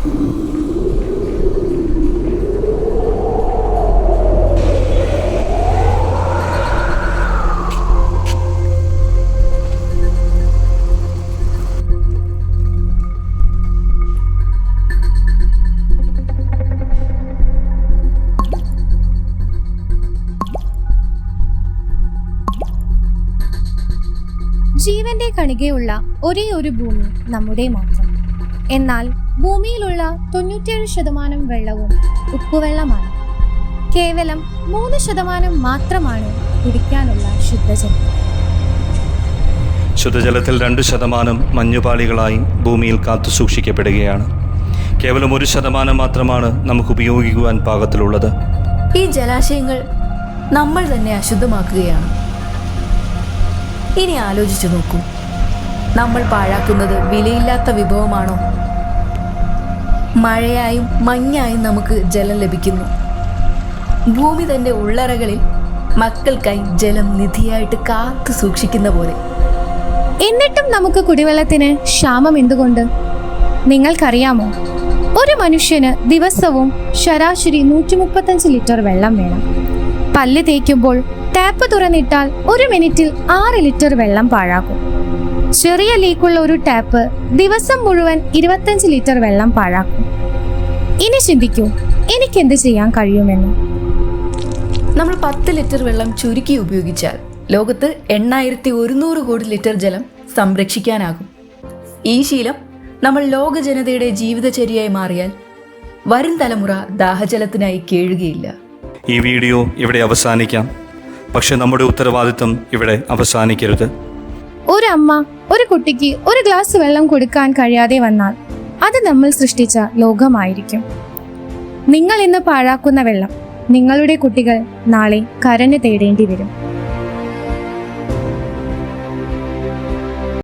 ജീവന്റെ കണികയുള്ള ഒരേ ഒരു ഭൂമി നമ്മുടെ മാത്രം. എന്നാൽ ഭൂമിയിലുള്ള 97% വെള്ളവും ഉപ്പുവെള്ളമാണ്. കേവലം 3% മാത്രമാണ് കുടിക്കാനുള്ള ശുദ്ധജലം. ശുദ്ധജലത്തിൽ 2% മഞ്ഞുപാളികളായി ഭൂമിയിൽ കാത്തു സൂക്ഷിക്കപ്പെടുകയാണ്. കേവലം 1% മാത്രമാണ് നമുക്ക് ഉപയോഗിക്കുവാൻ പാകത്തിലുള്ളത്. ഈ ജലാശയങ്ങൾ നമ്മൾ തന്നെ അശുദ്ധമാക്കുകയാണ്. ഇനി ആലോചിച്ചു നോക്കൂ, നമ്മൾ പാഴാക്കുന്നത് വിലയില്ലാത്ത വിഭവമാണോ? മഴയായും മഞ്ഞായും നമുക്ക് ജലം ലഭിക്കുന്നു. ഭൂമി തൻ്റെ ഉള്ളറകളിൽ മക്കൾക്കായി ജലം നിധിയായിട്ട് കാത്തു സൂക്ഷിക്കുന്ന പോലെ. എന്നിട്ടും നമുക്ക് കുടിവെള്ളത്തിന് ക്ഷാമം എന്തുകൊണ്ട്? നിങ്ങൾക്കറിയാമോ, ഒരു മനുഷ്യന് ദിവസവും ശരാശരി 135 ലിറ്റർ വെള്ളം വേണം. പല്ല് തേക്കുമ്പോൾ ടാപ്പ് തുറന്നിട്ടാൽ 1 മിനിറ്റിൽ 6 ലിറ്റർ വെള്ളം പാഴാകും. ചെറിയ ലീക്കുള്ള ഒരു ടാപ്പ് ദിവസം മുഴുവൻ 25 ലിറ്റർ വെള്ളം പാഴാക്കും. ഇനി ചിന്തിക്കൂ, എനിക്കെന്ത് ചെയ്യാൻ കഴിയുമെന്ന്. നമ്മൾ 10 ലിറ്റർ വെള്ളം ചുരുക്കി ഉപയോഗിച്ചാൽ ലോകത്ത് 8100 കോടി ലിറ്റർ ജലം സംരക്ഷിക്കാനാകും. ഈ ശീലം നമ്മൾ ലോക ജനതയുടെ ജീവിതചര്യയായി മാറിയാൽ വരും തലമുറ ദാഹജലത്തിനായി കേഴുകയില്ല. ഈ വീഡിയോ ഇവിടെ അവസാനിക്കാം. പക്ഷെ നമ്മുടെ ഉത്തരവാദിത്വം ഇവിടെ അവസാനിക്കരുത്. ഒരു അമ്മ ഒരു കുട്ടിക്ക് ഒരു ഗ്ലാസ് വെള്ളം കൊടുക്കാൻ കഴിയാതെ വന്നാൽ അത് നമ്മൾ സൃഷ്ടിച്ച ലോകമായിരിക്കും. നിങ്ങൾ ഇന്ന് പാഴാക്കുന്ന വെള്ളം നിങ്ങളുടെ കുട്ടികൾ നാളെ കരഞ്ഞു തേടേണ്ടി വരും.